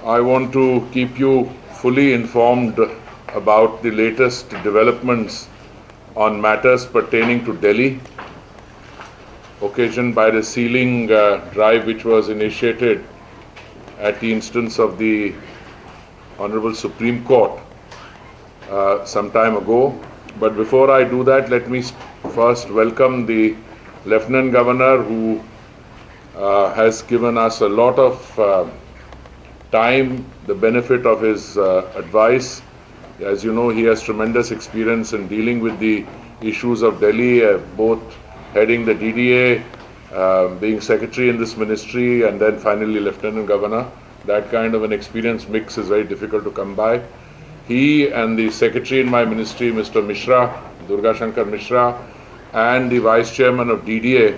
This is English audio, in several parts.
I want to keep you fully informed about the latest developments on matters pertaining to Delhi, occasioned by the sealing drive which was initiated at the instance of the Honorable Supreme Court some time ago. But before I do that, let me first welcome the Lieutenant Governor, who has given us a lot of time, the benefit of his advice. As you know, he has tremendous experience in dealing with the issues of Delhi, both heading the DDA, being secretary in this ministry, and then finally Lieutenant Governor. That kind of an experience mix is very difficult to come by. He and the secretary in my ministry, Mr. Mishra, Durga Shankar Mishra, and the vice chairman of DDA,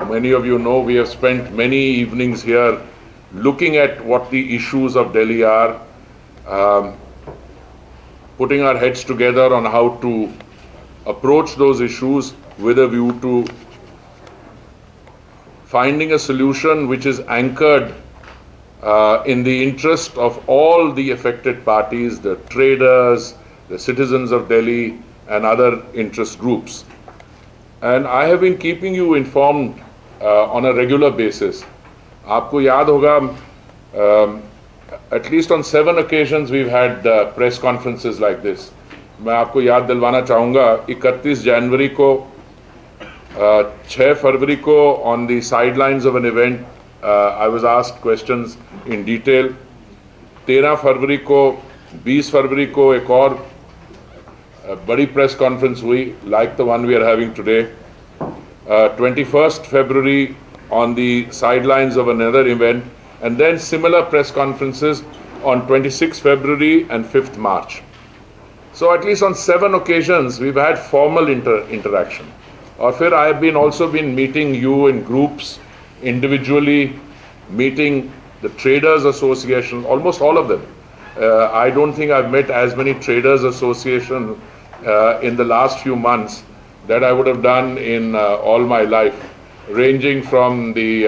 many of you know we have spent many evenings here looking at what the issues of Delhi are, putting our heads together on how to approach those issues with a view to finding a solution which is anchored in the interest of all the affected parties, the traders, the citizens of Delhi, and other interest groups. And I have been keeping you informed on a regular basis. आपको याद होगा, at least on 7 occasions we've had press conferences like this. मैं आपको याद दिलवाना चाहूँगा, 31 जनवरी को, 6 फरवरी को, on the sidelines of an event, I was asked questions in detail. 13 फरवरी को, 20 फरवरी को एक और बड़ी press conference हुई, like the one we are having today. 21st February on the sidelines of another event, and then similar press conferences on 26th February and 5th March. So at least on 7 occasions we've had formal interaction. Or फिर I have also been meeting you in groups, individually, meeting the Traders Association, almost all of them. I don't think I've met as many Traders Association in the last few months that I would have done in all my life, ranging from the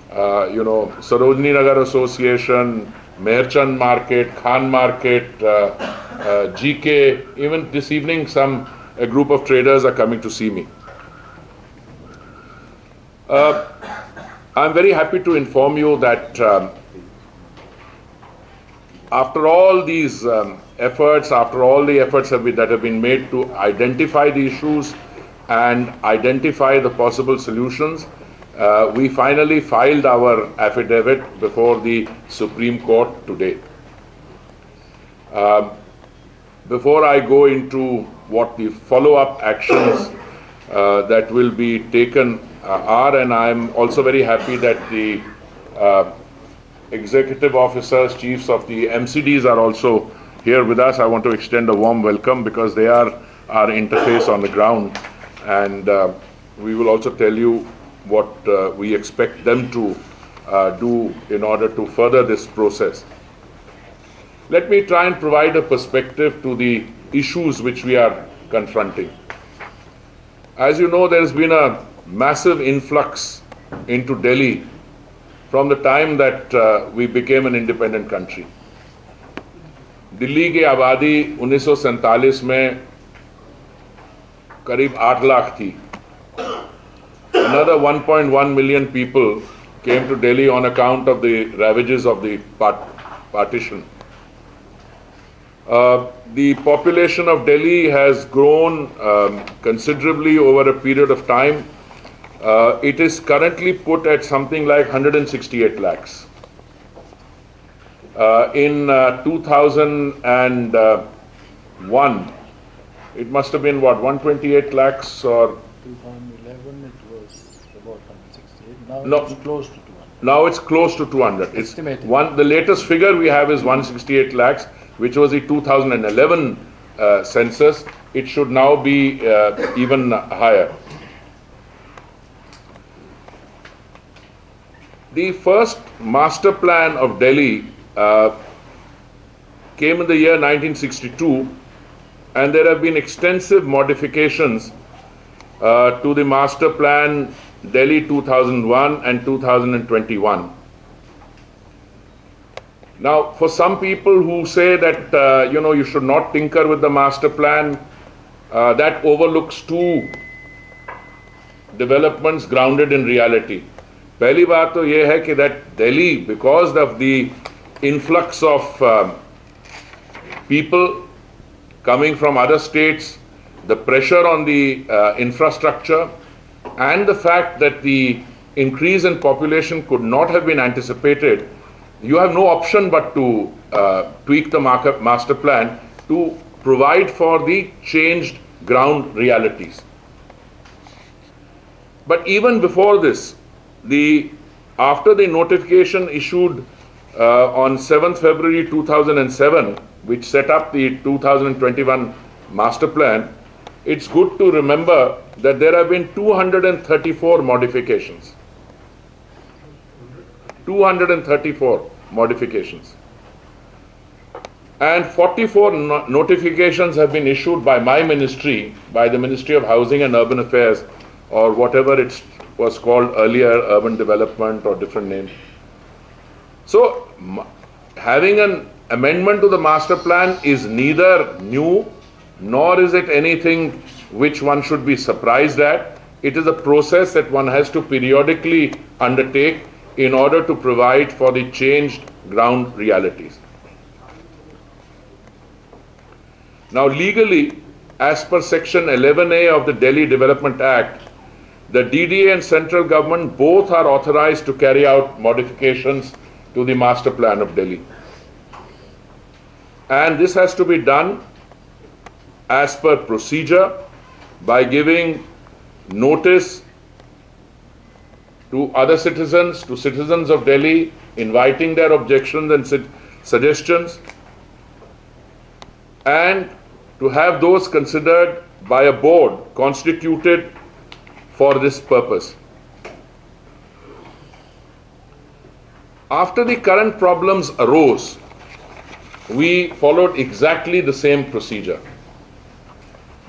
Sarojini Nagar Association, Meherchand Market, Khan Market, GK. Even this evening, a group of traders are coming to see me. I'm very happy to inform you that after all these efforts, after all the efforts that have been made to identify the issues and identify the possible solutions, we finally filed our affidavit before the Supreme Court today. Before I go into what the follow-up actions that will be taken are, and I'm also very happy that the executive officers, chiefs of the MCDs are also here with us. I want to extend a warm welcome because they are our interface on the ground, and we will also tell you what we expect them to do in order to further this process. Let me try and provide a perspective to the issues which we are confronting. As you know, there has been a massive influx into Delhi from the time that we became an independent country. Delhi की आबादी 1947 में करीब 8 लाख थी. Another 1.1 million people came to Delhi on account of the ravages of the partition. The population of Delhi has grown considerably over a period of time. It is currently put at something like 168 lakhs. In 2001, it must have been what, 128 lakhs or? 2011 it was about 168. Now No. it's close to 200. Now it's close to 200. It's the latest figure we have is 168 lakhs, which was the 2011 census. It should now be even higher. The first master plan of Delhi came in the year 1962, and there have been extensive modifications to the master plan Delhi 2001 and 2021. Now, for some people who say that, you should not tinker with the master plan, that overlooks two developments grounded in reality. पहली बात तो ये है कि that Delhi, because of the influx of people coming from other states, the pressure on the infrastructure, and the fact that the increase in population could not have been anticipated, you have no option but to tweak the master plan to provide for the changed ground realities. But even before this, after the notification issued on 7th February 2007, which set up the 2021 master plan, it's good to remember that there have been 234 modifications. 234 modifications. And 44 notifications have been issued by my ministry, by the Ministry of Housing and Urban Affairs, or whatever it was called earlier, urban development or different name. So, having an amendment to the master plan is neither new, nor is it anything which one should be surprised at. It is a process that one has to periodically undertake in order to provide for the changed ground realities. Now, legally, as per Section 11A of the Delhi Development Act, the DDA and central government both are authorized to carry out modifications to the master plan of Delhi. And this has to be done as per procedure by giving notice to other citizens, to citizens of Delhi, inviting their objections and suggestions, and to have those considered by a board constituted for this purpose. After the current problems arose, we followed exactly the same procedure.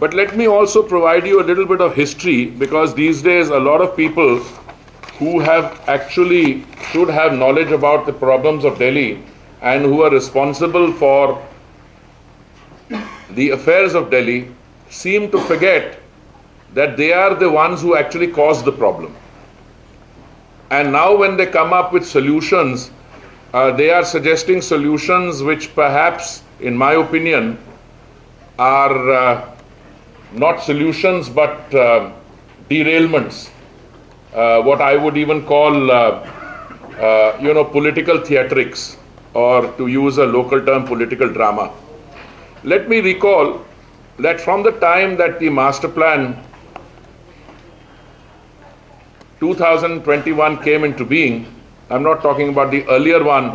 But let me also provide you a little bit of history, because these days a lot of people who have actually should have knowledge about the problems of Delhi and who are responsible for the affairs of Delhi seem to forget that they are the ones who actually caused the problem. And now when they come up with solutions, they are suggesting solutions which perhaps, in my opinion, are not solutions but derailments, what I would even call political theatrics, or to use a local term, political drama. Let me recall that from the time that the master plan 2021 came into being, I'm not talking about the earlier one,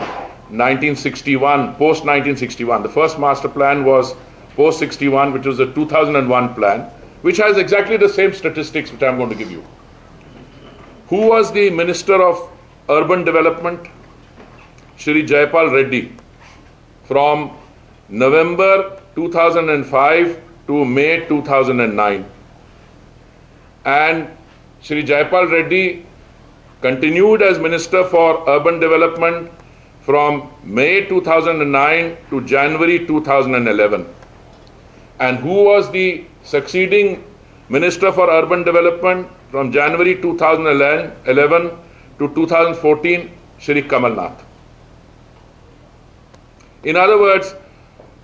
1961, post-1961. The first master plan was post-61, which was the 2001 plan, which has exactly the same statistics which I'm going to give you. Who was the Minister of Urban Development? Shri Jayapal Reddy. From November 2005 to May 2009. And Shri Jayapal Reddy continued as Minister for Urban Development from May 2009 to January 2011. And who was the succeeding Minister for Urban Development from January 2011 to 2014? Shri Kamal Nath. In other words,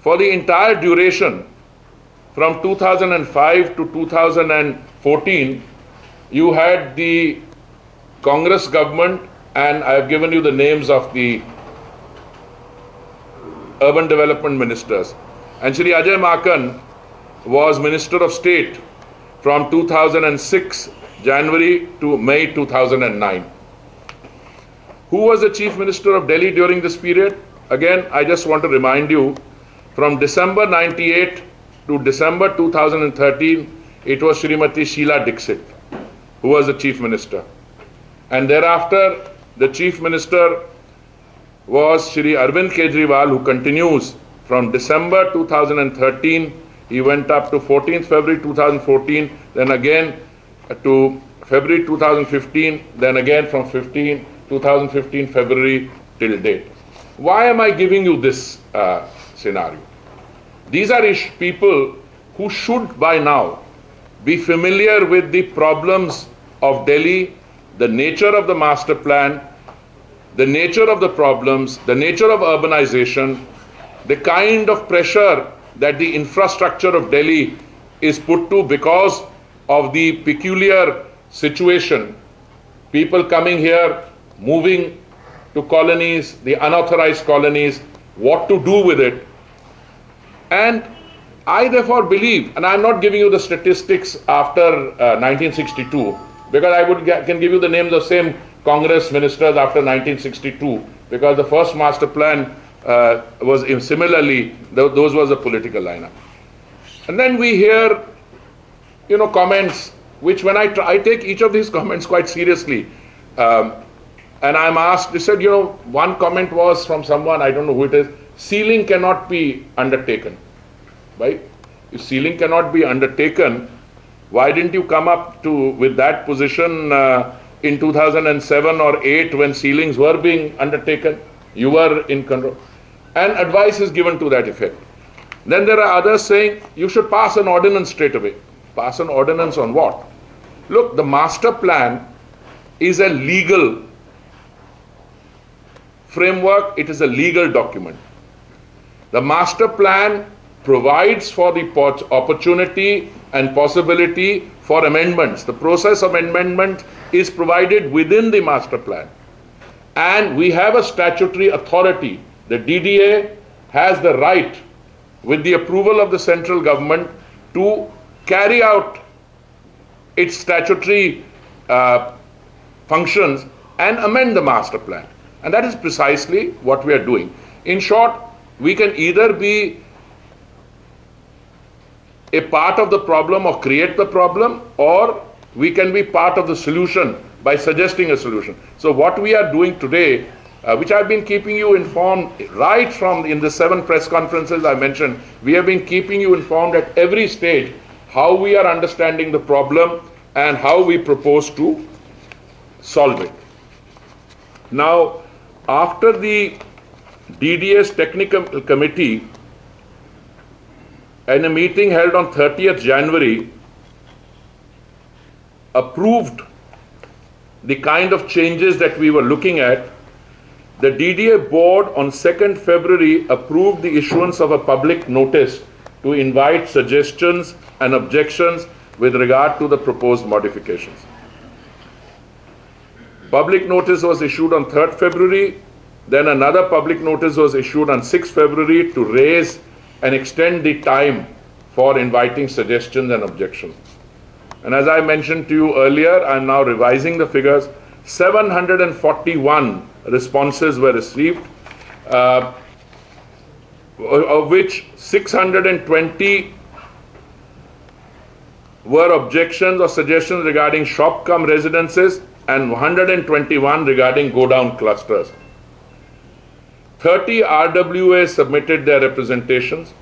for the entire duration from 2005 to 2014, you had the Congress government, and I have given you the names of the urban development ministers. And Shri Ajay Makan was Minister of State from 2006 January to May 2009. Who was the Chief Minister of Delhi during this period? Again, I just want to remind you, from December 98 to December 2013, it was Srimati Sheila Dixit who was the Chief Minister. And thereafter, the Chief Minister was Shri Arvind Kejriwal, who continues from December 2013. He went up to 14th February 2014, then again to February 2015, then again from 2015 February till date. Why am I giving you this scenario? These are people who should by now be familiar with the problems of Delhi, the nature of the master plan, the nature of the problems, the nature of urbanization, the kind of pressure that the infrastructure of Delhi is put to because of the peculiar situation. People coming here, moving to colonies, the unauthorized colonies, what to do with it. And I therefore believe, and I'm not giving you the statistics after 1962, because I can give you the names of same Congress ministers after 1962, because the first master plan was similarly, those was a political lineup. And then we hear, comments, which when I take each of these comments quite seriously. And I'm asked, they said, one comment was from someone, I don't know who it is, sealing cannot be undertaken, right? If sealing cannot be undertaken, why didn't you come up with that position in 2007 or 8 when sealings were being undertaken? You were in control. And advice is given to that effect. Then there are others saying, you should pass an ordinance straight away. Pass an ordinance on what? Look, the master plan is a legal framework, it is a legal document. The master plan provides for the opportunity and possibility for amendments. The process of amendment is provided within the master plan. And we have a statutory authority. The DDA has the right, with the approval of the central government, to carry out its statutory functions and amend the master plan. And that is precisely what we are doing. In short, we can either be a part of the problem or create the problem, or we can be part of the solution by suggesting a solution. So what we are doing today, which I've been keeping you informed right from in the 7 press conferences I mentioned, we have been keeping you informed at every stage how we are understanding the problem and how we propose to solve it. Now, after the DDA's technical committee, in a meeting held on 30th January, approved the kind of changes that we were looking at, the DDA board on 2nd February approved the issuance of a public notice to invite suggestions and objections with regard to the proposed modifications. Public notice was issued on 3rd February, then another public notice was issued on 6th February to raise and extend the time for inviting suggestions and objections. And as I mentioned to you earlier, I'm now revising the figures. 741 responses were received, of which 620 were objections or suggestions regarding shop-cum residences and 121 regarding go-down clusters. 30 RWAs submitted their representations.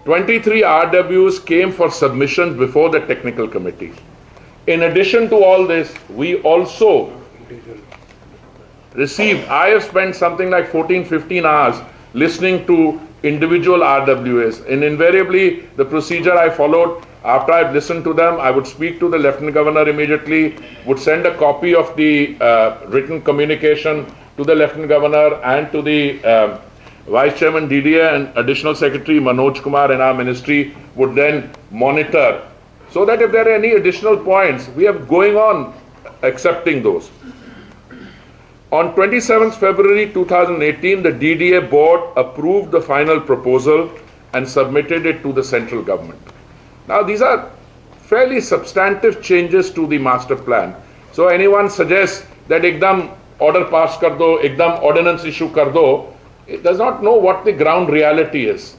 23 RWs came for submissions before the technical committee. In addition to all this, we also received, I have spent something like 14-15 hours listening to individual RWAs, and invariably the procedure I followed, after I've listened to them, I would speak to the Lieutenant Governor immediately, would send a copy of the written communication to the Lieutenant Governor and to the Vice Chairman DDA, and Additional Secretary Manoj Kumar in our ministry would then monitor, so that if there are any additional points, we are going on accepting those. On 27th February 2018, the DDA board approved the final proposal and submitted it to the central government. Now, these are fairly substantive changes to the master plan. So anyone suggests that ekdam order pass kar do, ekdam ordinance issue kar do, it does not know what the ground reality is.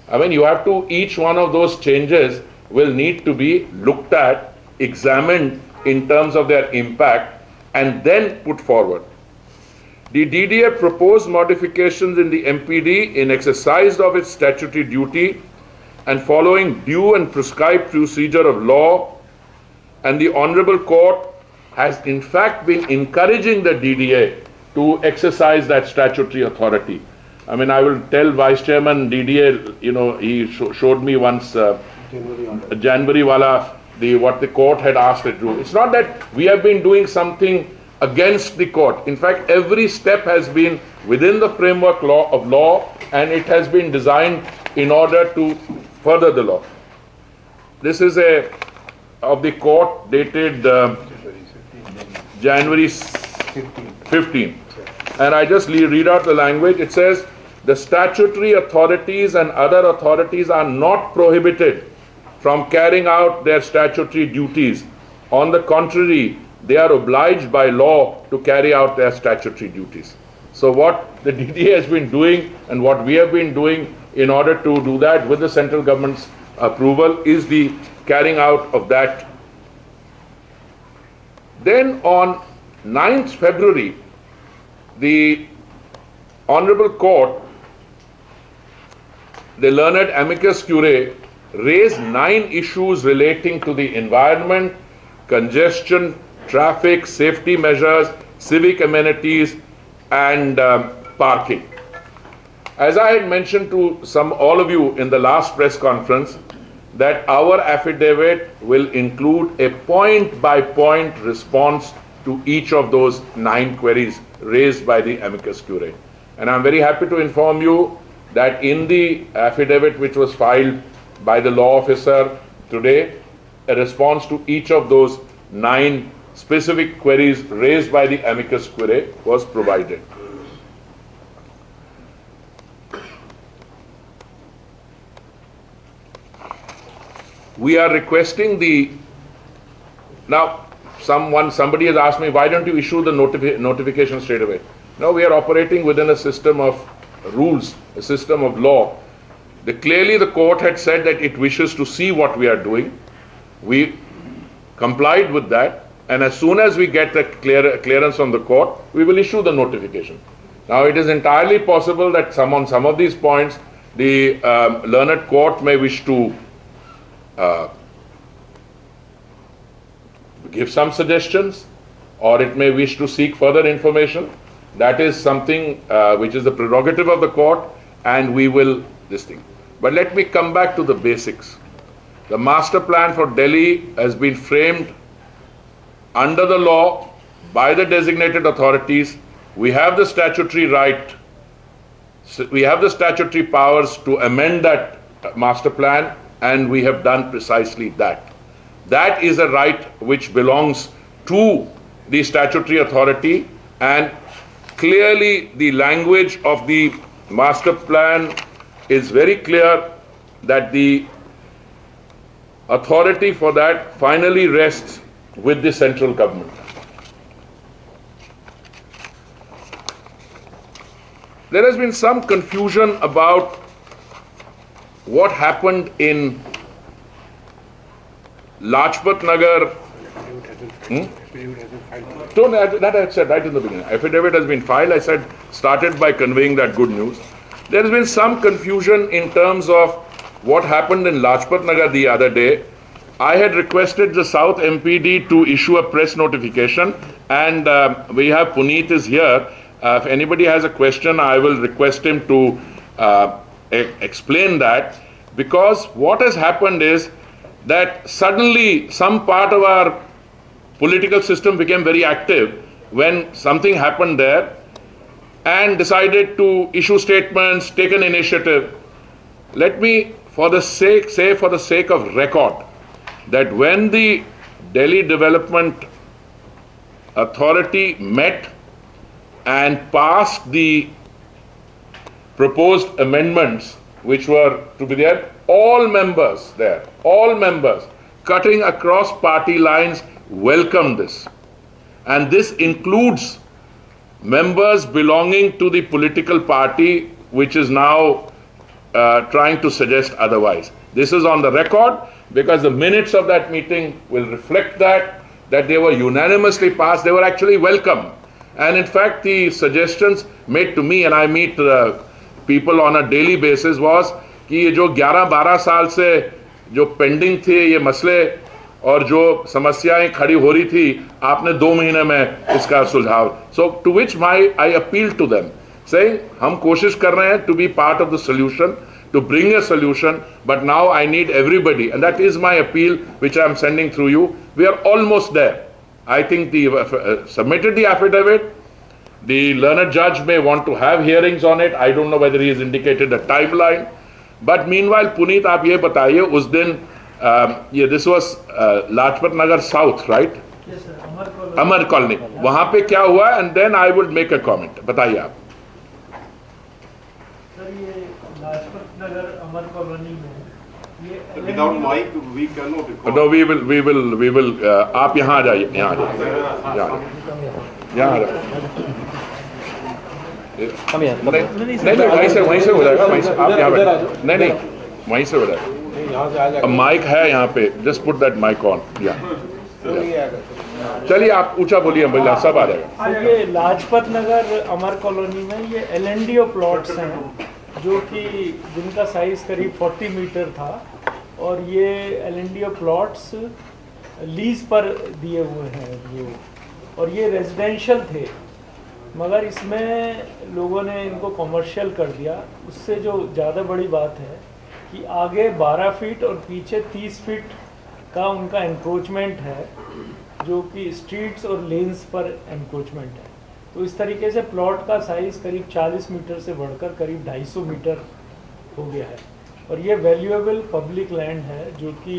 I mean, you have to, each one of those changes will need to be looked at, examined in terms of their impact, and then put forward. The DDA proposed modifications in the MPD in exercise of its statutory duty and following due and prescribed procedure of law, and the Honorable Court has in fact been encouraging the DDA to exercise that statutory authority. I mean, I will tell Vice Chairman DDA, you know, he showed me once January wala, what the court had asked it to do. It's not that we have been doing something against the court. In fact, every step has been within the framework of law, and it has been designed in order to further the law. This is of the court dated January 15. And I just read out the language. It says, the statutory authorities and other authorities are not prohibited from carrying out their statutory duties. On the contrary, they are obliged by law to carry out their statutory duties. So what the DDA has been doing and what we have been doing in order to do that with the central government's approval is the carrying out of that. Then on 9th February, the Honorable Court, the learned amicus curiae, raised 9 issues relating to the environment, congestion, traffic, safety measures, civic amenities, and parking. As I had mentioned to all of you in the last press conference, that our affidavit will include a point-by-point response to each of those 9 queries raised by the amicus curiae. And I'm very happy to inform you that in the affidavit which was filed by the law officer today, a response to each of those 9 specific queries raised by the amicus curiae was provided. We are requesting now somebody has asked me, why don't you issue the notification straight away? No, we are operating within a system of rules, a system of law. Clearly the court had said that it wishes to see what we are doing. We complied with that, and as soon as we get the clearance from the court, we will issue the notification. Now it is entirely possible that on some of these points, the learned court may wish to give some suggestions, or it may wish to seek further information. That is something which is the prerogative of the court, and we will this thing. But let me come back to the basics. The master plan for Delhi has been framed under the law by the designated authorities. We have the statutory right, we have the statutory powers to amend that master plan, and we have done precisely that. That is a right which belongs to the statutory authority, and clearly the language of the master plan is very clear that the authority for that finally rests with the central government. There has been some confusion about what happened in Lajpat Nagar. So that I said right in the beginning. Affidavit has been filed. I said, started by conveying that good news. There has been some confusion in terms of what happened in Lajpat Nagar the other day. I had requested the South MPD to issue a press notification, and we have Puneet is here. If anybody has a question, I will request him to explain that, because what has happened is that suddenly some part of our political system became very active when something happened there and decided to issue statements, take an initiative. Let me, for the sake of record, that when the Delhi Development Authority met and passed the proposed amendments which were to be there, all members, cutting across party lines, welcomed this. And this includes members belonging to the political party which is now trying to suggest otherwise. This is on the record, because the minutes of that meeting will reflect that they were unanimously passed. They were actually welcome. And in fact, the suggestions made to me, and I meet people on a daily basis, was कि ये जो 11-12 साल से जो pending थे ये मसले, और जो समस्याएं खड़ी हो रही थी आपने 2 महीने में इसका सुझाव. So to which I appeal to them saying हम कोशिश कर रहे हैं to be part of the solution, to bring a solution, but now I need everybody, and that is my appeal which I am sending through you. We are almost there. I think the submitted the affidavit. The learned judge may want to have hearings on it. I don't know whether he has indicated a timeline. But meanwhile, Puneet, आप ये बताइए उस दिन ये this was Lajpat Nagar south, right? Yes, sir. Amar colony, वहां पे क्या हुआ? And then I would make a comment. बताइए आप. सर ये लाजपत नगर अमर कॉलोनी में ये Without mic, we cannot record. No, we will. आप यहाँ आ जाइए, यहाँ आ जाइए, यहाँ आ जाइए. नहीं, वहीं से हो जाएगा, वहीं से आप यहाँ बैठ. नहीं, वहीं से हो जाएगा. माइक है यहाँ पे, just put that mike on. चलिए आप ऊंचा बोलिए, भैया सब आ जाएगा. ये लाजपत नगर अमर कॉलोनी में ये LNDO प्लॉट्स हैं जो कि जिनका साइज करीब 40 मीटर था, और ये LNDO प्लॉट्स लीज पर दिए हुए हैं ये, और ये रेजिडेंशियल थे, मगर इसमें लोगों ने इनको कमर्शियल कर दिया. उससे जो ज़्यादा बड़ी बात है कि आगे 12 फीट और पीछे 30 फीट का उनका एंक्रोचमेंट है, जो कि स्ट्रीट्स और लेन्स पर एंक्रोचमेंट है. तो इस तरीके से प्लॉट का साइज़ करीब 40 मीटर से बढ़कर करीब 250 मीटर हो गया है, और ये वैल्यूएबल पब्लिक लैंड है, जो कि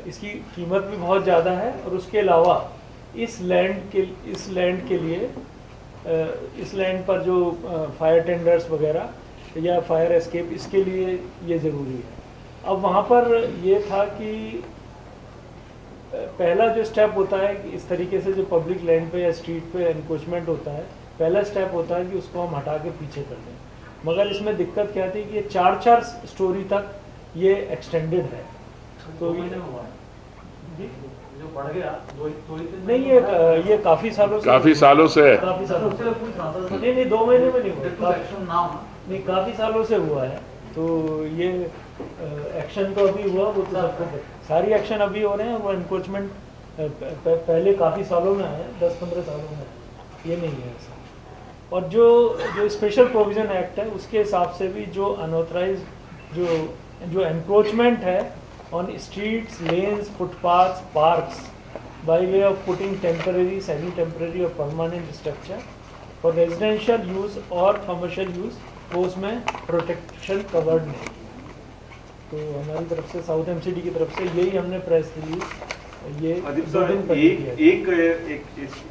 इसकी कीमत भी बहुत ज़्यादा है. और उसके अलावा इस लैंड के लिए इस लैंड पर जो फायर टेंडर्स वगैरह या फायर एस्केप, इसके लिए ये ज़रूरी है. अब वहाँ पर ये था कि पहला जो स्टेप होता है कि इस तरीके से जो पब्लिक लैंड पे या स्ट्रीट पे एनक्रोचमेंट होता है, पहला स्टेप होता है कि उसको हम हटा के पीछे कर दें. मगर इसमें दिक्कत क्या थी कि ये 4 स्टोरी तक ये एक्सटेंडेड है. तो जो बढ़ गया नहीं, ये काफ़ी सालों से काफ़ी सालों से नहीं 2 महीने में नहीं हुआ, नहीं काफ़ी सालों से हुआ है. तो ये एक्शन तो अभी हुआ, वो तो सबको सारी एक्शन अभी हो रहे हैं. वो एनक्रोचमेंट पहले काफ़ी सालों में आए, 10-15 सालों में, ये नहीं है ऐसा. और जो स्पेशल प्रोविज़न एक्ट है उसके हिसाब से भी जो अनऑथराइज जो एनक्रोचमेंट है on streets, lanes, footpaths, parks by way of putting temporary, semi temporary और permanent structure for residential use और कमर्शियल यूज़, वो उसमें प्रोटेक्शन कवर्ड नहीं. तो हमारी तरफ से साउथ एमसीडी की तरफ से यही हमने प्रेस रिलीज ये सर, एक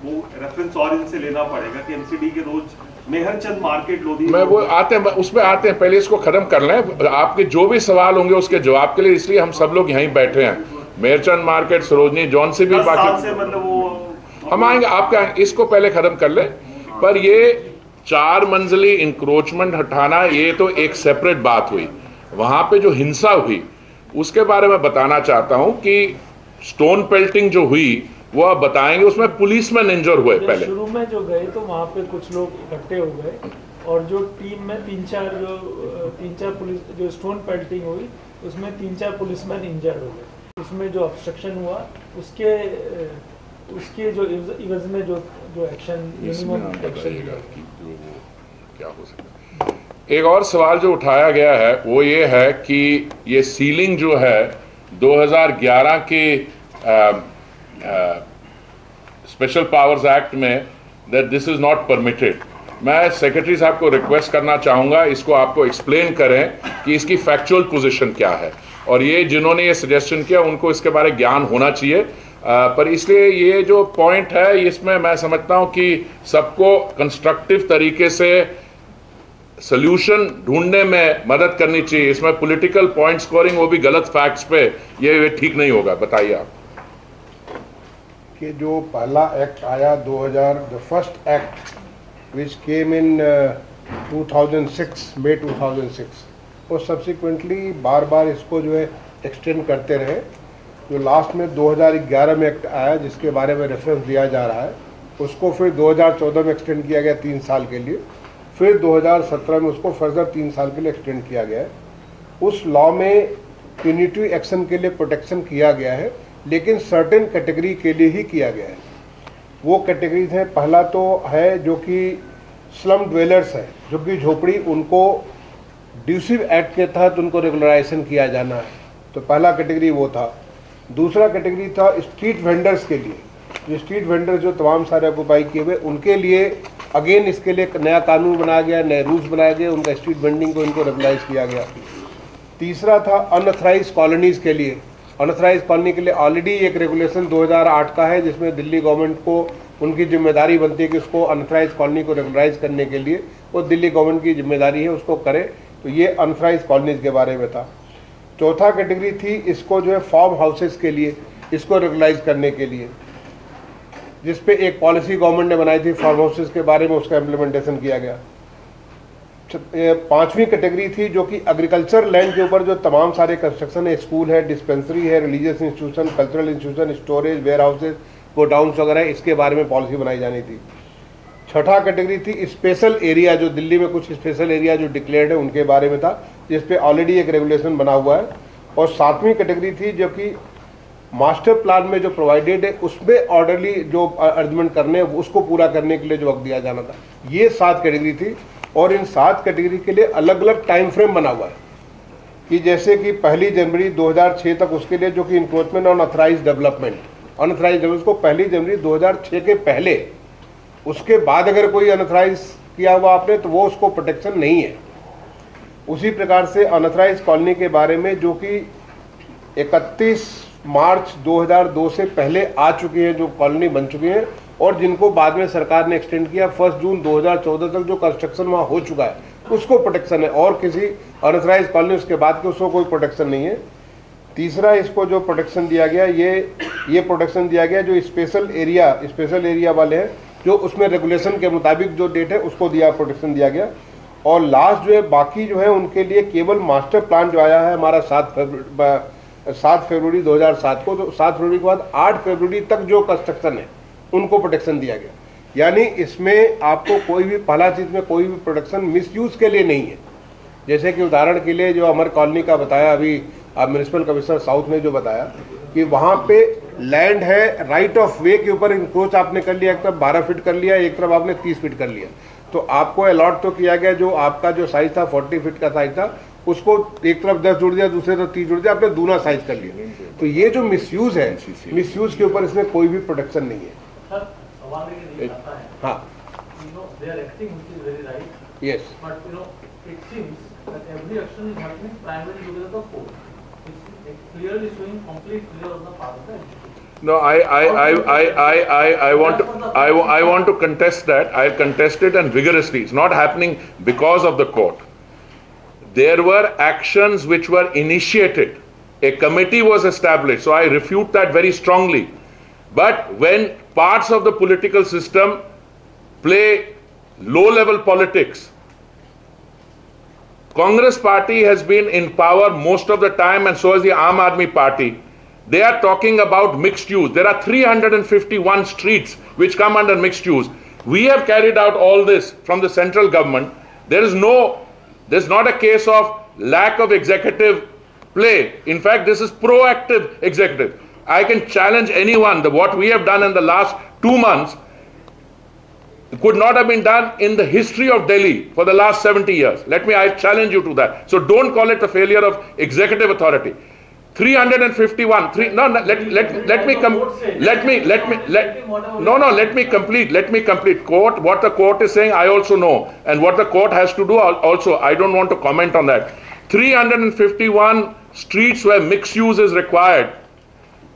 वो रेफरेंस और इनसे लेना पड़ेगा कि एमसीडी के रोज मेहरचंद मार्केट लोधी मैं वो आते हैं, उसमें आते हैं. पहले इसको खत्म कर लें. आपके जो भी सवाल होंगे उसके जवाब के लिए इसलिए हम सब लोग यहीं बैठे हैं. मेहरचंद मार्केट, सरोजनी, जॉन से भी बाकी मतलब वो हम आएंगे, आपके आएंगे. इसको पहले खत्म कर लें. पर ये 4 मंजिली इंक्रोचमेंट हटाना, ये तो एक सेपरेट बात हुई. वहाँ पे जो हिंसा हुई उसके बारे में बताना चाहता हूँ कि स्टोन पेल्टिंग जो हुई वो आप बताएंगे. उसमें पुलिसमैन इंजर हुए. पहले शुरू में जो गए तो वहाँ पे कुछ लोग इकट्ठे हो गए, और जो टीम में 3-4 पुलिस जो स्टोन पेल्टिंग हुई उसमें 3-4 पुलिसमैन इंजर हो गए. उसमें जो ऑब्स्ट्रक्शन हुआ उसके जो इवज में जो एक्शन मिनिमम एक्शन क्या हो सकता है. एक और सवाल जो उठाया गया है वो ये है कि ये सीलिंग जो है 2011 के स्पेशल पावर्स एक्ट में, that this is not permitted. मैं सेक्रेटरी साहब को रिक्वेस्ट करना चाहूँगा इसको आपको एक्सप्लेन करें कि इसकी फैक्चुअल पोजीशन क्या है, और ये जिन्होंने ये सजेशन किया उनको इसके बारे में ज्ञान होना चाहिए. पर इसलिए ये जो पॉइंट है इसमें मैं समझता हूँ कि सबको कंस्ट्रक्टिव तरीके से सोल्यूशन ढूंढने में मदद करनी चाहिए. इसमें पॉलिटिकल पॉइंट स्कोरिंग, वो भी गलत फैक्ट्स पे, ये ठीक नहीं होगा. बताइए आप. कि जो पहला एक्ट आया 2000, द फर्स्ट एक्ट विच केम इन 2006, मई 2006, और सब्सिक्वेंटली बार बार इसको जो है एक्सटेंड करते रहे. जो लास्ट में 2011 में एक्ट आया जिसके बारे में रेफरेंस दिया जा रहा है, उसको फिर 2014 में एक्सटेंड किया गया 3 साल के लिए. फिर 2017 में उसको फर्दर 3 साल के लिए एक्सटेंड किया गया है. उस लॉ में प्यूनिटिव एक्शन के लिए प्रोटेक्शन किया गया है लेकिन सर्टेन कैटेगरी के लिए ही किया गया है। वो कैटेगरीज हैं, पहला तो है जो कि स्लम ड्वेलर्स है, जो कि झोपड़ी, उनको ड्यूसिव एक्ट के तहत उनको रेगुलराइजेशन किया जाना है, तो पहला कैटेगरी वो था। दूसरा कैटेगरी था स्ट्रीट वेंडर्स के लिए, जो स्ट्रीट वेंडर्स जो तमाम सारे ऑक्यूपाई किए हुए, उनके लिए अगेन इसके लिए एक नया कानून बनाया गया, नए रूल्स बनाए गए, उनका स्ट्रीट वेंडिंग को इनको रेगुलाइज किया गया। तीसरा था अनऑथराइज कॉलोनीज के लिए। अनऑथराइज कॉलोनी के लिए ऑलरेडी एक रेगुलेशन 2008 का है, जिसमें दिल्ली गवर्नमेंट को उनकी जिम्मेदारी बनती है कि उसको अनऑथराइज कॉलोनी को रेगुलराइज करने के लिए वो दिल्ली गवर्नमेंट की जिम्मेदारी है, उसको करे। तो ये अनऑथराइज कॉलोनीज के बारे में था। चौथा कैटेगरी थी इसको जो है फार्म हाउसेस के लिए, इसको रेगुलाइज करने के लिए, जिस पे एक पॉलिसी गवर्नमेंट ने बनाई थी फार्म हाउसेस के बारे में, उसका इम्प्लीमेंटेशन किया गया। पांचवी कैटेगरी थी जो कि एग्रीकल्चर लैंड के ऊपर जो तमाम सारे कंस्ट्रक्शन है, स्कूल है, डिस्पेंसरी है, religious institution, cultural institution, storage, warehouses, godowns वगैरह, इसके बारे में पॉलिसी बनाई जानी थी। छठा कैटेगरी थी स्पेशल एरिया, जो दिल्ली में कुछ स्पेशल एरिया जो डिक्लेयर्ड है उनके बारे में था, जिस पे ऑलरेडी एक रेगुलेशन बना हुआ है। और सातवीं कैटेगरी थी जो कि मास्टर प्लान में जो प्रोवाइडेड है उसमें ऑर्डरली जो अरेंजमेंट करने उसको पूरा करने के लिए जो वक्त दिया जाना था। ये 7 कैटेगरी थी, और इन 7 कैटेगरी के लिए अलग अलग टाइम फ्रेम बना हुआ है कि जैसे कि 1 जनवरी 2006 तक उसके लिए जो कि encroachment on unauthorise development, unauthorise development को 1 जनवरी 2006 के पहले, उसके बाद अगर कोई अनऑथराइज किया हुआ आपने तो वो उसको प्रोटेक्शन नहीं है। उसी प्रकार से अनऑथराइज कॉलोनी के बारे में जो कि 31 मार्च 2002 से पहले आ चुकी है, जो कॉलोनी बन चुकी है, और जिनको बाद में सरकार ने एक्सटेंड किया 1 जून 2014 तक, जो कंस्ट्रक्शन वहाँ हो चुका है उसको प्रोटेक्शन है, और किसी अनऑथराइज कॉलोनी उसके बाद के उसको कोई प्रोटेक्शन नहीं है। तीसरा इसको जो प्रोटेक्शन दिया गया, ये प्रोटेक्शन दिया गया जो स्पेशल एरिया वाले हैं, जो उसमें रेगुलेशन के मुताबिक जो डेट है उसको प्रोटेक्शन दिया गया। और लास्ट जो है बाकी जो है उनके लिए केवल मास्टर प्लान जो आया है हमारा 7 फरवरी 2007 को, तो 7 फरवरी के बाद 8 फरवरी तक जो कंस्ट्रक्शन है उनको प्रोटेक्शन दिया गया। यानी इसमें आपको कोई भी, पहला चीज में कोई भी प्रोटेक्शन मिसयूज के लिए नहीं है। जैसे कि उदाहरण के लिए जो अमर कॉलोनी का बताया अभी म्यूनिसिपल कमिश्नर साउथ ने जो बताया कि वहाँ पे लैंड है, राइट ऑफ वे के ऊपर इंक्रोच आपने कर लिया, एक तरफ 12 फीट कर लिया, एक तरफ आपने 30 फीट कर लिया, तो आपको अलॉट तो किया गया, जो आपका जो साइज था 40 फीट का साइज था, उसको एक तरफ 10 जुड़ दिया, दूसरे तरफ 30 जुड़ दिया, आपने दूना साइज कर लिया। तो ये जो मिसयूज है, मिसयूज के ऊपर इसमें कोई भी प्रोटेक्शन नहीं है। हाँ, yes, every action is happening primarily because of the code. It's clearly showing complete failure on the part of the executive. No, I want to contest that. I'll contest it, and vigorously. It's not happening because of the court. There were actions which were initiated. A committee was established, so I refute that very strongly. But when parts of the political system play low-level politics, Congress party has been in power most of the time, and so has the Aam Aadmi party. They are talking about mixed use. There are 351 streets which come under mixed use. We have carried out all this from the central government. There's not a case of lack of executive play. In fact, this is proactive executive. I can challenge anyone that what we have done in the last 2 months could not have been done in the history of Delhi for the last 70 years. I challenge you to that. So don't call it a failure of executive authority. 351. Let me complete. Court, what the court is saying, I also know, and what the court has to do also, I don't want to comment on that. 351 streets where mixed use is required.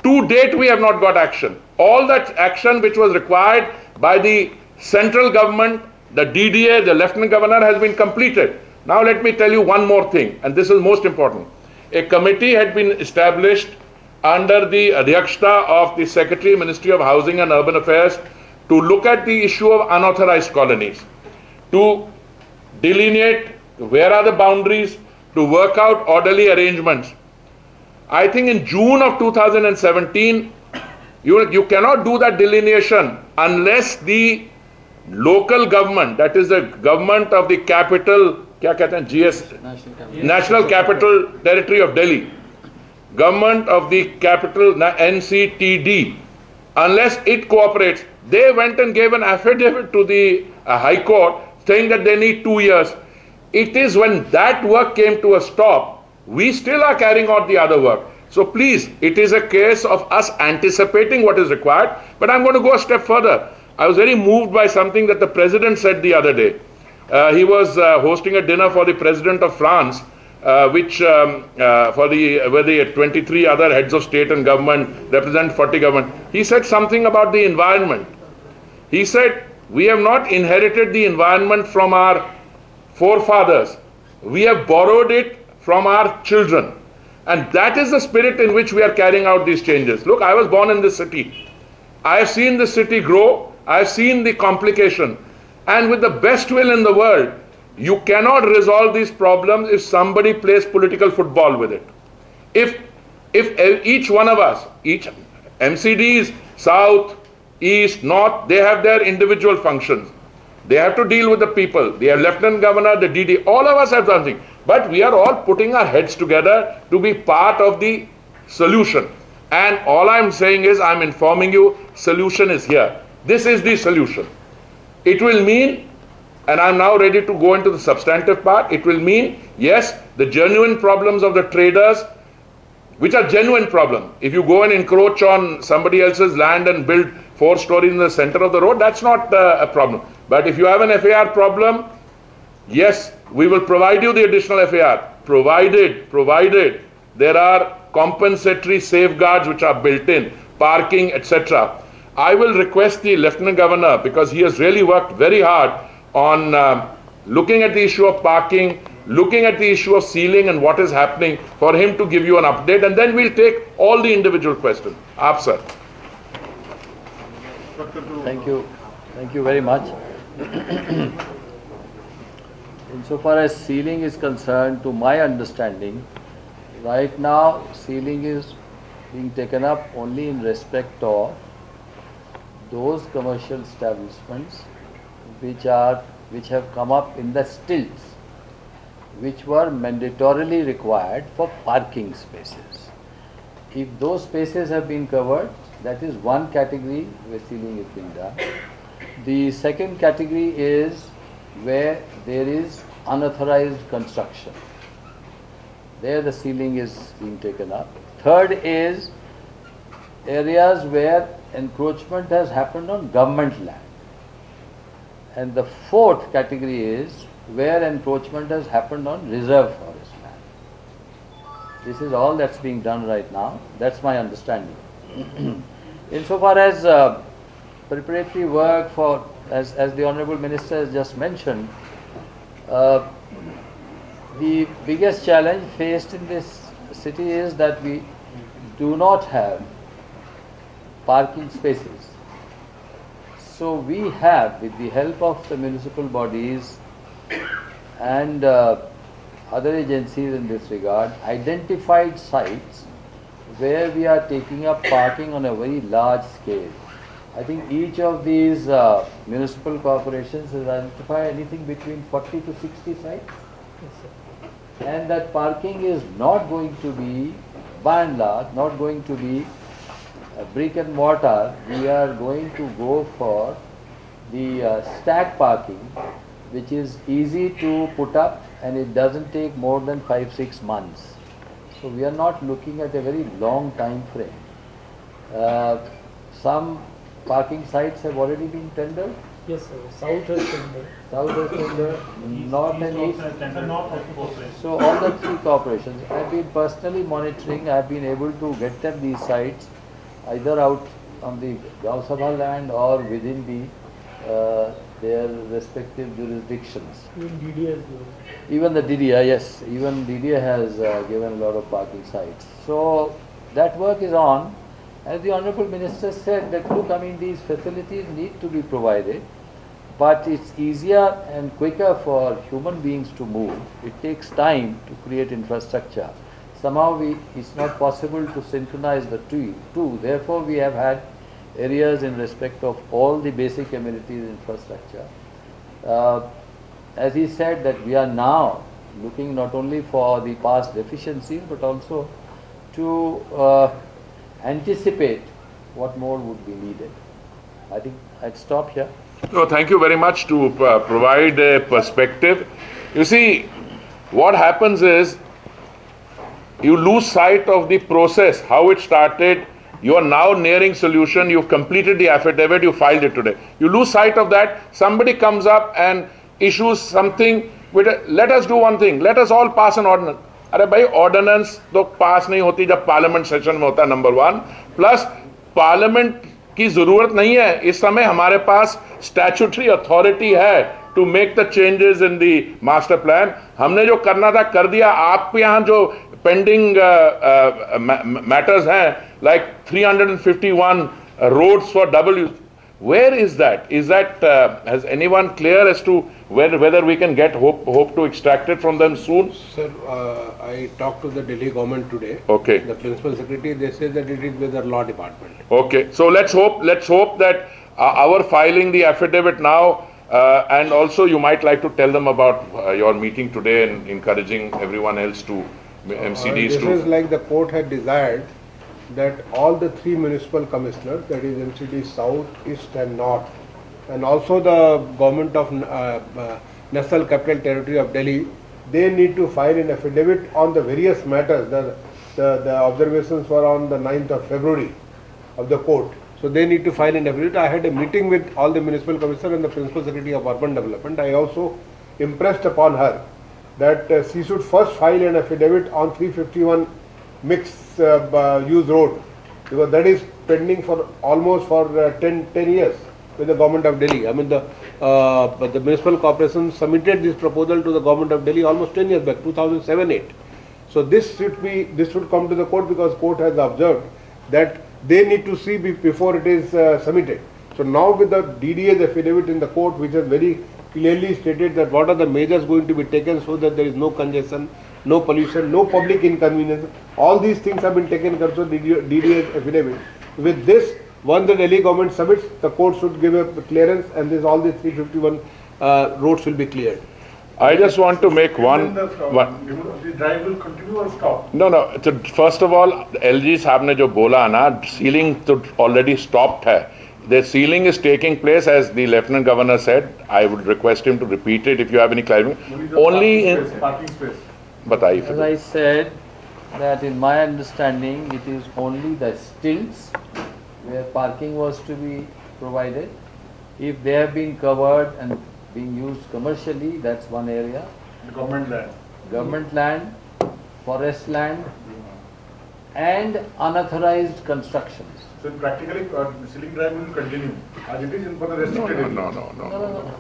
To date, we have not got action. All that action which was required by the central government, the DDA, the Lieutenant Governor, has been completed. Now let me tell you one more thing, and this is most important. A committee had been established under the Adhyakshta of the Secretary, Ministry of Housing and Urban Affairs, to look at the issue of unauthorized colonies, to delineate where are the boundaries, to work out orderly arrangements. I think in June of 2017, you cannot do that delineation unless the local government, that is the government of the capital, National Capital Territory of Delhi, government of the capital, NCTD, unless it cooperates. They went and gave an affidavit to the High Court saying that they need 2 years. It is when that work came to a stop, we still are carrying out the other work. So please, it is a case of us anticipating what is required. But I'm going to go a step further. I was very moved by something that the President said the other day. He was hosting a dinner for the President of France, where the 23 other heads of state and government represent 40 government. He said something about the environment. He said, we have not inherited the environment from our forefathers. We have borrowed it from our children. And that is the spirit in which we are carrying out these changes. Look, I was born in this city. I have seen the city grow. I have seen the complication. And with the best will in the world, you cannot resolve these problems if somebody plays political football with it. If each one of us, each MCDs, South, East, North, they have their individual functions. They have to deal with the people. They have Lieutenant Governor, the DD, all of us have something. But we are all putting our heads together to be part of the solution. And all I'm saying is, I'm informing you, solution is here. This is the solution. It will mean, and I'm now ready to go into the substantive part, it will mean, yes, the genuine problems of the traders, which are genuine problems. If you go and encroach on somebody else's land and build 4 stories in the center of the road, that's not a problem. But if you have an FAR problem, yes, we will provide you the additional FAR, provided there are compensatory safeguards which are built in, parking, etc. I will request the Lieutenant Governor, because he has really worked very hard on looking at the issue of parking, looking at the issue of sealing and what is happening, for him to give you an update, and then we'll take all the individual questions. Aap, sir. Thank you. Thank you very much. Insofar as sealing is concerned, to my understanding, right now sealing is being taken up only in respect of those commercial establishments which have come up in the stilts, which were mandatorily required for parking spaces. If those spaces have been covered, that is one category where sealing is being done. The second category is where there is unauthorized construction. There the sealing is being taken up. Third is areas where encroachment has happened on government land. And the fourth category is where encroachment has happened on reserve forest land. This is all that's being done right now. That's my understanding. Insofar as preparatory work for, as the Honorable Minister has just mentioned, the biggest challenge faced in this city is that we do not have parking spaces. So we have, with the help of the municipal bodies and other agencies in this regard, identified sites where we are taking up parking on a very large scale. I think each of these municipal corporations has identified anything between 40 to 60 sites. And that parking is not going to be, by and large, not going to be brick and mortar. We are going to go for the stack parking, which is easy to put up and it doesn't take more than 5-6 months. So we are not looking at a very long time frame. Some parking sites have already been tendered. Yes, sir. South has tendered. South has tendered, North and East. So all the 3 corporations. I have been personally monitoring. I have been able to get them these sites either out on the Gaon Sabha land or within the their respective jurisdictions. Even DDA has given. Even the DDA, yes. Even DDA has given a lot of parking sites. So that work is on. As the Honorable Minister said that, look, I mean, these facilities need to be provided, but it's easier and quicker for human beings to move. It takes time to create infrastructure. Somehow it's not possible to synchronize the two. Therefore, we have had areas in respect of all the basic amenities infrastructure. As he said, that we are now looking not only for the past deficiencies, but also to anticipate what more would be needed. I think I'd stop here. No, thank you very much to provide a perspective. You see, what happens is you lose sight of the process, how it started. You are now nearing solution. You've completed the affidavit. You filed it today. You lose sight of that. Somebody comes up and issues something. Let us do one thing. Let us all pass an ordinance. अरे भाई ordinance तो पास नहीं होती जब parliament session में होता है, number one. Plus parliament की जरूरत नहीं है इस समय. हमारे पास स्टैट्यूटरी अथॉरिटी है to make the changes in the master plan. हमने जो करना था कर दिया. आपके यहाँ जो पेंडिंग मैटर्स हैं, like 351 roads for W, where is that? Is that has anyone clear as to whether we can get hope to extract it from them soon? Sir, I talked to the Delhi government today. Okay. The principal secretary, they say that it is with the law department. Okay, so let's hope that our filing the affidavit now, and also you might like to tell them about your meeting today and encouraging everyone else to MCDs this to. is like the court had desired that all the 3 municipal commissioners, that is MCD South, East and North, and also the government of National Capital Territory of Delhi, they need to file an affidavit on the various matters. The observations were on the 9th of February of the court. So they need to file an affidavit. I had a meeting with all the municipal commissioners and the principal secretary of urban development. I also impressed upon her that she should first file an affidavit on 351 mixed use road, because that is pending for almost for 10 years with the government of Delhi. I mean the municipal corporation submitted this proposal to the government of Delhi almost 10 years back, 2007-8. So this should come to the court, because court has observed that they need to see before it is submitted. So now with the DDA's affidavit in the court, which has very clearly stated that what are the measures going to be taken so that there is no congestion, no pollution, no public inconvenience, all these things have been taken care of. So DDA's affidavit. With this, once the Delhi government submits, the court should give a clearance, and this all the 351 roads will be cleared. I just want to make one. The drive will continue or stop? No. So first of all, LG साहब ने जो बोला ना, sealing तो already stopped है. The sealing is taking place, as the Lieutenant Governor said. I would request him to repeat it if you have any clarification. Only in parking space. बताइए. As I said, that in my understanding, it is only the stilts where parking was to be provided. If they have been covered and being used commercially, that's one area. Government land. Government land, forest land, and unauthorized constructions. So practically, sealing drive will continue as it is in for the restricted area. No.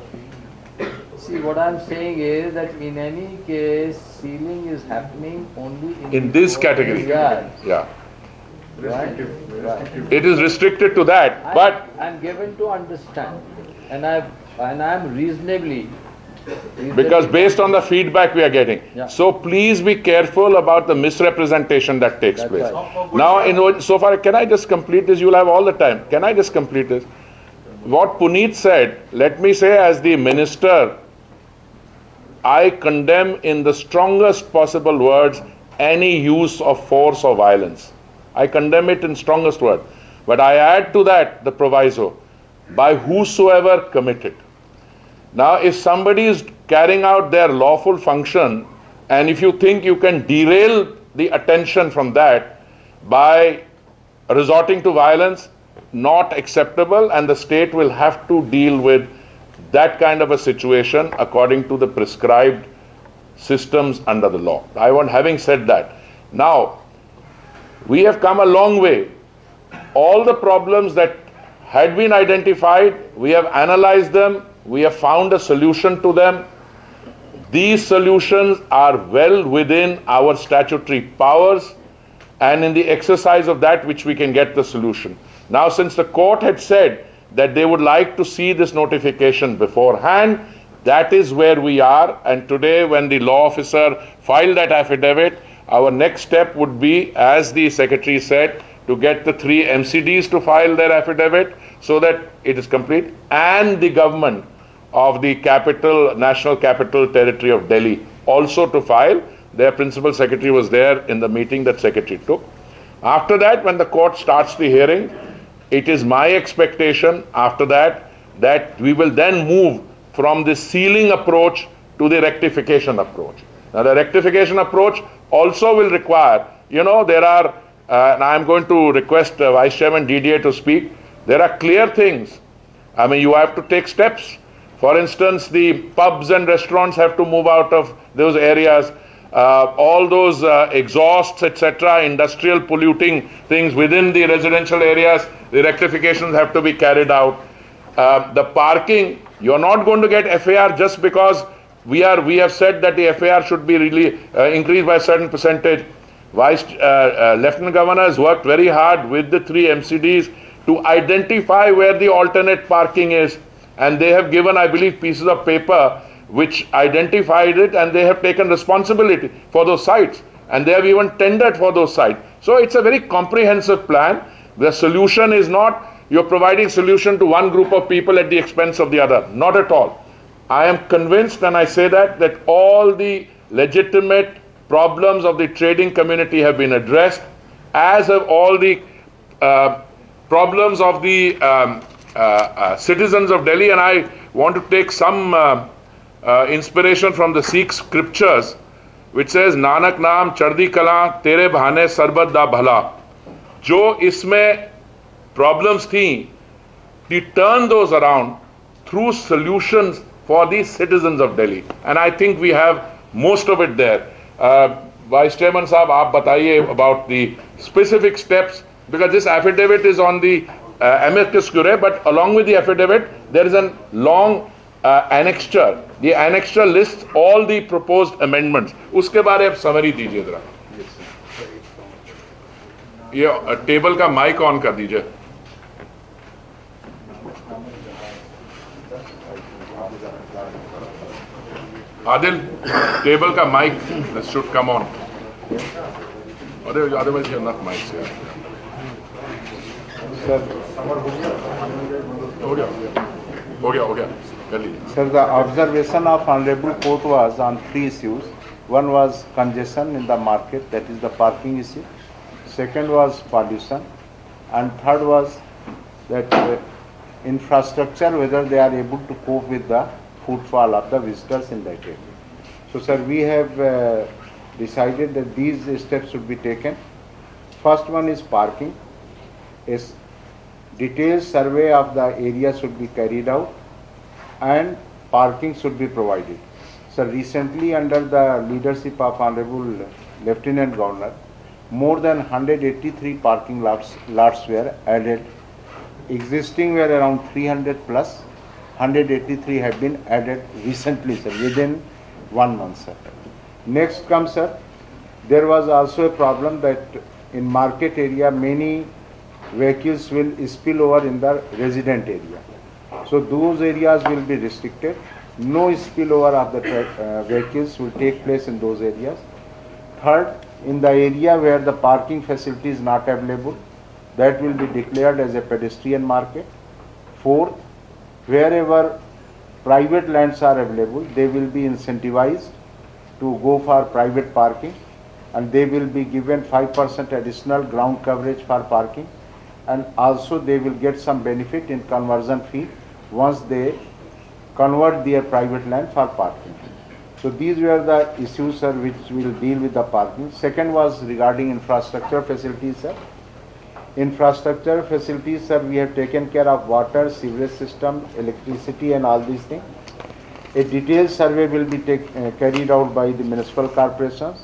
See, what I'm saying is that in any case, sealing is happening only In this category. Yeah. Yeah. Restrictive. Right. It is restricted to that, but I'm given to understand, and I'm reasonably because based on the feedback we are getting. Yeah. So please be careful about the misrepresentation that takes That's place. right. Now, so far, can I just complete this? You'll have all the time. Can I just complete this? What Puneet said, let me say as the minister, I condemn in the strongest possible words any use of force or violence. I condemn it in strongest words. But I add to that the proviso, by whosoever committed. Now, if somebody is carrying out their lawful function, and if you think you can derail the attention from that by resorting to violence, not acceptable, and the state will have to deal with that kind of a situation according to the prescribed systems under the law. Having said that, now, we have come a long way. All the problems that had been identified, we have analyzed them, we have found a solution to them. These solutions are well within our statutory powers, and in the exercise of that which we can get the solution. Now, since the court had said that they would like to see this notification beforehand, that is where we are. And today, when the law officer filed that affidavit, our next step would be, as the secretary said, to get the 3 MCDs to file their affidavit so that it is complete, and the government of the National Capital Territory of Delhi also to file. Their principal secretary was there in the meeting that secretary took. After that, when the court starts the hearing, it is my expectation after that that we will then move from the sealing approach to the rectification approach. Now, the rectification approach also will require, there are, and I am going to request Vice Chairman DDA to speak, there are clear things. I mean, you have to take steps. For instance, the pubs and restaurants have to move out of those areas. All those exhausts, etc., industrial polluting things within the residential areas, the rectifications have to be carried out. The parking, you're not going to get FAR just because we have said that the FAR should be really increased by a certain percentage. Lieutenant Governor has worked very hard with the 3 MCDs to identify where the alternate parking is, and they have given, I believe, pieces of paper which identified it, and they have taken responsibility for those sites, and they have even tendered for those sites. So it's a very comprehensive plan. The solution is not you're providing solution to one group of people at the expense of the other. Not at all. I am convinced, and I say that all the legitimate problems of the trading community have been addressed, as have all the problems of the citizens of Delhi. And I want to take some inspiration from the Sikh scriptures, which says, Nanak naam chardi kala tere bahane sarbat da bhala. Jo isme problems thi, to turn those around through solutions for the citizens of Delhi. And I think we have most of it there. Vice Chairman Sahab, aap bataiye about the specific steps, because this affidavit is on the amicus curiae, but along with the affidavit, there is a long annexure. The annexure lists all the proposed amendments. उसके बारे आप summary दीजिए जरा. ये table का mic on कर दीजिए. Adil, table का mic should come on. Otherwise, you have enough mics here. Sir, हो गया. Sir, the observation of Honorable Court was on 3 issues. One was congestion in the market, that is the parking issue. Second was pollution, and third was that infrastructure, whether they are able to cope with the footfall of the visitors in that area. So, sir, we have decided that these steps should be taken. First one is parking. A detailed survey of the area should be carried out, and parking should be provided. So, recently, under the leadership of Honorable Lieutenant Governor, more than 183 parking lots were added. Existing were around 300 plus. 183 have been added recently, sir, within 1 month, sir. Next comes, sir, there was also a problem that in market area many vehicles will spill over in the resident area. So those areas will be restricted. No spillover of the vehicles will take place in those areas. Third, in the area where the parking facility is not available, that will be declared as a pedestrian market. Fourth, wherever private lands are available, they will be incentivized to go for private parking, and they will be given 5% additional ground coverage for parking, and also they will get some benefit in conversion fee once they convert their private land for parking. So these were the issues, sir, which will deal with the parking. Second was regarding infrastructure facilities, sir. Infrastructure facilities, sir, we have taken care of water, sewerage system, electricity and all these things. A detailed survey will be carried out by the municipal corporations.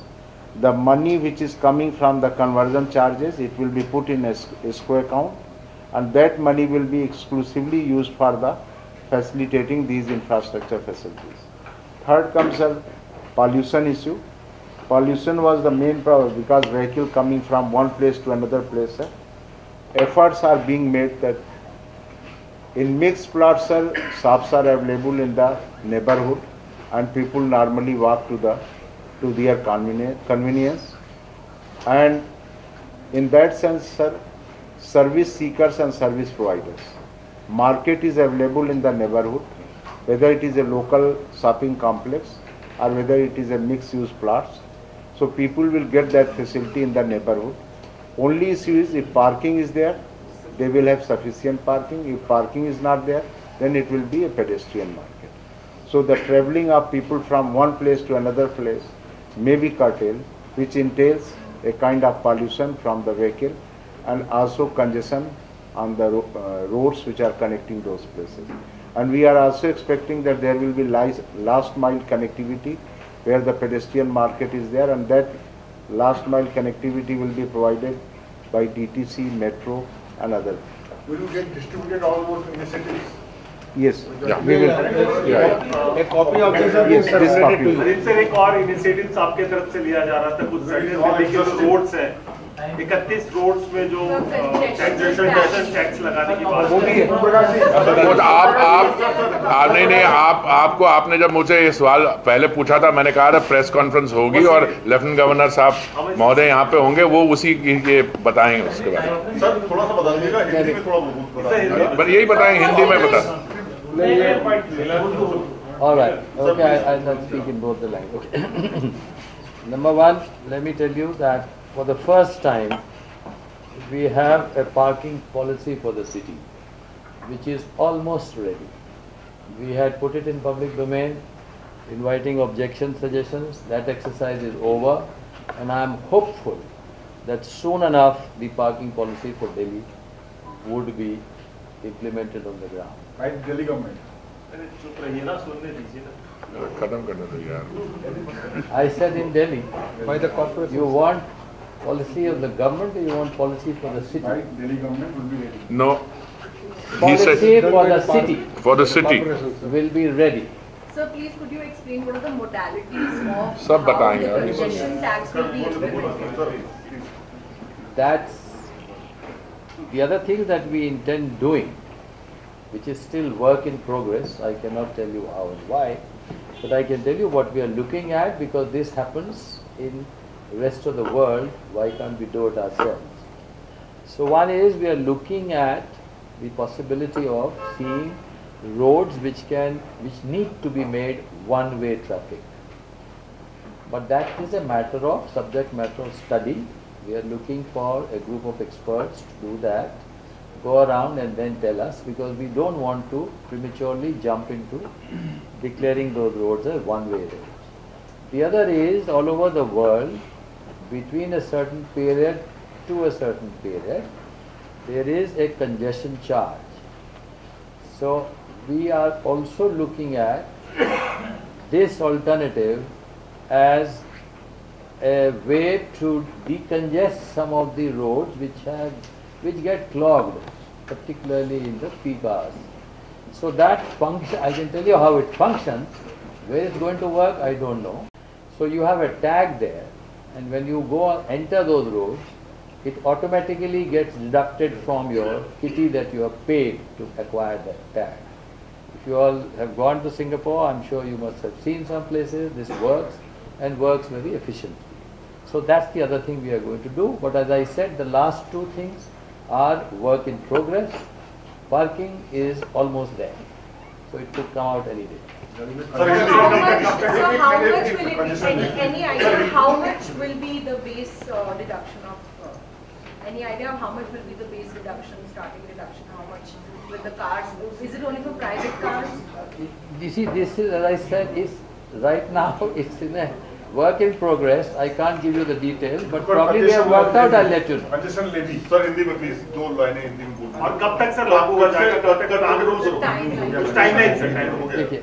The money which is coming from the conversion charges, it will be put in a escrow account, and that money will be exclusively used for the facilitating these infrastructure facilities. Third comes the pollution issue. Pollution was the main problem because vehicle coming from one place to another place, sir. Efforts are being made that in mixed plots, sir, shops are available in the neighborhood, and people normally walk to their convenience. And in that sense, sir, service seekers and service providers, market is available in the neighborhood, whether it is a local shopping complex or whether it is a mixed use plots. So people will get that facility in the neighborhood. Only issue is if parking is there, they will have sufficient parking. If parking is not there, then it will be a pedestrian market. So the traveling of people from one place to another place may be curtailed, which entails a kind of pollution from the vehicle and also congestion on the roads which are connecting those places. And we are also expecting that there will be last mile connectivity where the pedestrian market is there, and that last mile connectivity will be provided by DTC, metro and other. Will you get distributed all those initiatives? Yes, Yeah. we will. A copy of this has been Yes, this circulated copy. to you. हरीप sir, एक और initiative आपके तरफ से लिया जा रहा था कुछ दिल्ली के जो रोड्स हैं, 31 रोड्स में जो कंजेशन टैक्स लगाने की बात है। तो आप नहीं आपको आपने जब मुझे ये सवाल पहले पूछा था, मैंने कहा था प्रेस कॉन्फ्रेंस होगी और लेफ्टिनेंट गवर्नर साहब महोदय यहाँ पे होंगे, वो उसी ये बताएंगे उसके बारे में। सर थोड़ा सा बता दीजिएगा हिंदी में, थोड़ा बहुत बस यही बताएंगे, हिंदी में बता। All right. Okay, I'll speak in both the languages. Okay. Number one, let me tell you that for the first time, we have a parking policy for the city, which is almost ready. We had put it in public domain, inviting objections, suggestions. That exercise is over, and I am hopeful that soon enough the parking policy for Delhi would be implemented on the ground. by Delhi government. चुप रहिए ना, सुनने दीजिए ना। खत्म करने दो यार। I said in Delhi, By the corporation. you want policy of the government or you want policy for the city? By Delhi government will be ready. No, he Policy said for the city for the city. will be ready. Sir, please could you explain what are the modalities of सब how बताएंगे the अभी। congestion tax will be implemented? That's the other thing that we intend doing, which is still work in progress. I cannot tell you how and why, but I can tell you what we are looking at, because this happens in the rest of the world. Why can't we do it ourselves? So one is we are looking at the possibility of seeing roads which need to be made one-way traffic. But that is a matter of subject matter of study. We are looking for a group of experts to do that, go around and then tell us, because we don't want to prematurely jump into declaring those roads as one-way roads. The other is, all over the world, between a certain period to a certain period, there is a congestion charge. So we are also looking at this alternative as a way to decongest some of the roads which get clogged, particularly in the peak hours. So that function, I can tell you how it functions. Where it's going to work, I don't know. So you have a tag there, and when you go enter those roads, it automatically gets deducted from your kitty that you have paid to acquire that tag. If you all have gone to Singapore, I'm sure you must have seen some places this works, and works very efficiently. So that's the other thing we are going to do. But as I said, the last two things are work in progress. Parking is almost there, so it could come out any day. So how much will it be? Any idea how much will be the base deduction of? Any idea of how much will be the base deduction, starting deduction? How much with the cars? Is it only for private cars? You see, this is, as I said, is right now it's in a work in progress. I can't give you the details, but probably they have worked out. I'll let you know. Congestion levy sir Hindi में please, दो लाइनें हिंदी में बोल दीजिए। और कब तक sir लागू हो जाएगा, कब तक लागू हो जाएगा? कुछ टाइमलाइन सर,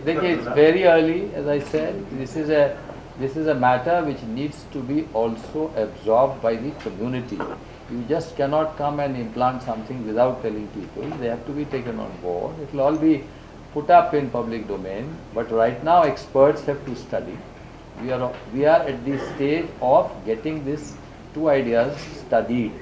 देखिए, it's very early. As I said, this is a matter which needs to be also absorbed by the community. You just cannot come and implant something without telling people. They have to be taken on board. It will all be put up in public domain. But right now, experts have to study. We are at the stage of getting these two ideas studied.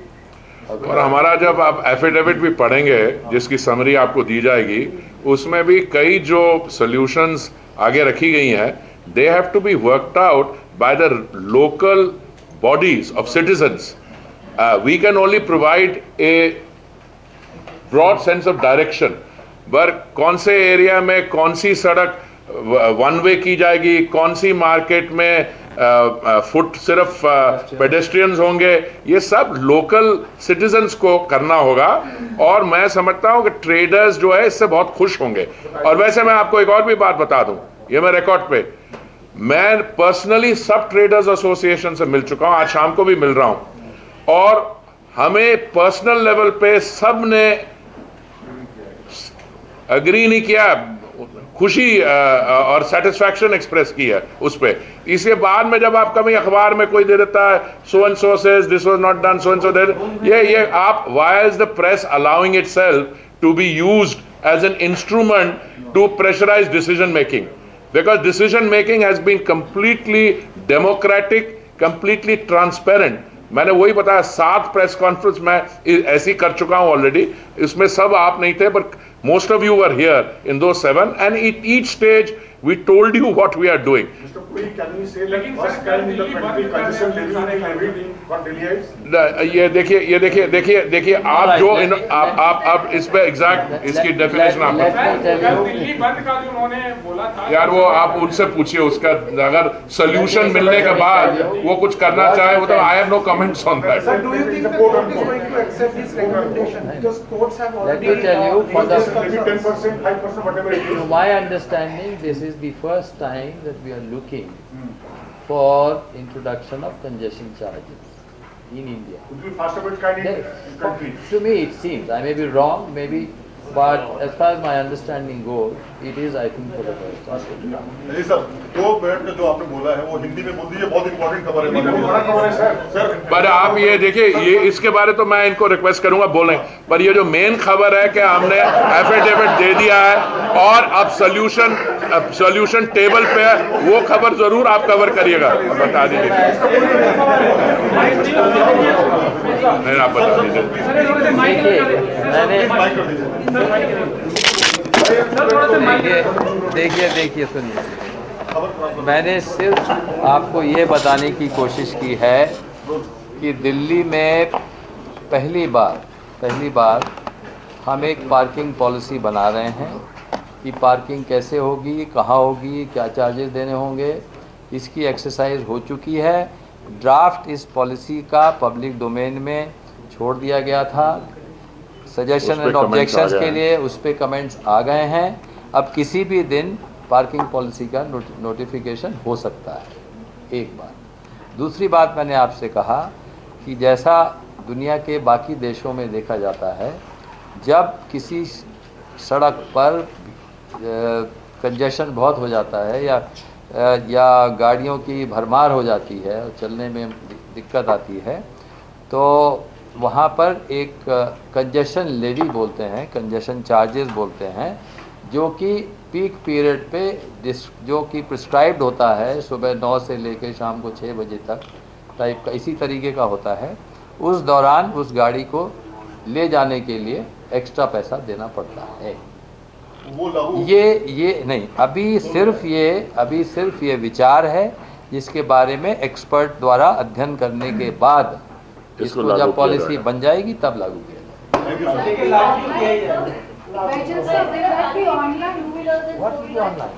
और हमारा जब आप affidavit भी पढ़ेंगे, जिसकी summary आपको दी जाएगी, उसमें भी कई जो सॉल्यूशंस आगे रखी गई हैं, they have to be worked out by the local bodies of citizens. We can only provide a broad sense of direction. पर कौन से एरिया में कौन सी सड़क वन वे की जाएगी, कौन सी मार्केट में फुट सिर्फ पेडेस्ट्रियंस होंगे, ये सब लोकल सिटीजन्स को करना होगा। और मैं समझता हूं कि ट्रेडर्स जो है इससे बहुत खुश होंगे। और वैसे मैं आपको एक और भी बात बता दूं, ये मैं रिकॉर्ड पे, मैं पर्सनली सब ट्रेडर्स एसोसिएशन से मिल चुका हूं, आज शाम को भी मिल रहा हूं, और हमें पर्सनल लेवल पे सब ने अग्री नहीं किया, खुशी और सेटिस्फैक्शन एक्सप्रेस की है उस पे। इसके बाद में जब आप कभी अखबार में कोई दे देता है so and so says this was not done, so and so there, ये आप, why is the press allowing itself to be used as an instrument to pressurise decision making? Because decision making has been completely democratic, completely transparent. मैंने वही बताया, 7 press conference मैं ऐसी कर चुका हूं ऑलरेडी, इसमें सब आप नहीं थे, but most of you were here in those 7, and at each stage we told you what we are doing. Mr. Puri, can we say that first time in the country congestion levy got realized? ये देखिए आप जो आप इस पे exact इसकी definition आप दिल्ली बंद का जो उन्होंने बोला था यार, वो आप उनसे पूछिए, उसका अगर सोल्यूशन मिलने के बाद वो कुछ करना चाहे, वो तो I have no comments on that. Sir, do you think the court is going to accept this recommendation? Because courts have Let already me tell you, for the, Maybe 10%, 5%, whatever it to is. my understanding, this is the first time that we are looking for introduction of congestion charges in India. It will be fast of its kind in country. To me it seems, I may be wrong, maybe, but as far as my understanding goes, it is, I think, for the first time. नहीं sir, 2 minute का जो आपने बोला है वो हिंदी में बोल दीजिए, बहुत इंपॉर्टेंट खबर है। बड़ा खबर है सर। पर आप ये देखिए, ये इसके बारे तो मैं इनको रिक्वेस्ट करूंगा बोलें, पर ये जो मेन खबर है कि हमने एफिडेविट दे दिया है और अब सोल्यूशन टेबल पे है, वो खबर जरूर आप कवर करिएगा, बता दीजिए। नहीं, आप बता दीजिए। देखिए सुनिए, मैंने सिर्फ आपको ये बताने की कोशिश की है कि दिल्ली में पहली बार हम एक पार्किंग पॉलिसी बना रहे हैं कि पार्किंग कैसे होगी, कहाँ होगी, क्या चार्जेस देने होंगे, इसकी एक्सरसाइज हो चुकी है। ड्राफ्ट इस पॉलिसी का पब्लिक डोमेन में छोड़ दिया गया था, सजेशन एंड ऑब्जेक्शंस के लिए उस पर कमेंट्स आ गए हैं। अब किसी भी दिन पार्किंग पॉलिसी का नोटिफिकेशन हो सकता है, एक बात। दूसरी बात, मैंने आपसे कहा कि जैसा दुनिया के बाकी देशों में देखा जाता है, जब किसी सड़क पर कंजेशन बहुत हो जाता है या गाड़ियों की भरमार हो जाती है और चलने में दिक्कत आती है, तो वहाँ पर एक कंजेशन लेवी बोलते हैं, कंजेशन चार्जेस बोलते हैं, जो कि पीक पीरियड पे जो कि प्रिस्क्राइब्ड होता है, सुबह 9 से लेकर शाम को 6 बजे तक टाइप का, इसी तरीके का होता है। उस दौरान उस गाड़ी को ले जाने के लिए एक्स्ट्रा पैसा देना पड़ता है। ये नहीं, अभी सिर्फ ये विचार है, जिसके बारे में एक्सपर्ट द्वारा अध्ययन करने के बाद इसको जब पॉलिसी बन जाएगी तब लागू किया जाएगा।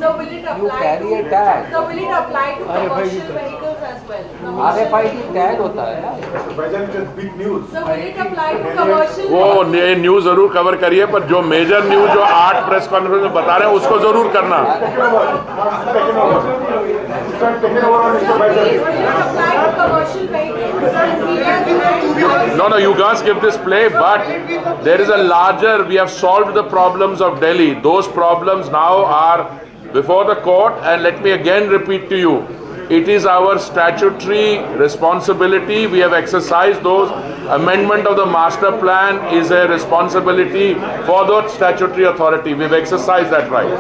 So will it apply carry a to, tag. so will it apply to commercial vehicles as well? RFID tag होता है ना। So will it apply to commercial वो vehicles? न्यूज जरूर कवर करिए, पर जो मेजर न्यूज जो 8 प्रेस कॉन्फ्रेंस में बता रहे हैं उसको जरूर करना। No, you guys give this play, but there is a larger, we have solved the problems of Delhi. Those problems now are before the court, and let me again repeat to you, it is our statutory responsibility. We have exercised those. Amendment of the master plan is a responsibility for the statutory authority. We have exercised that right.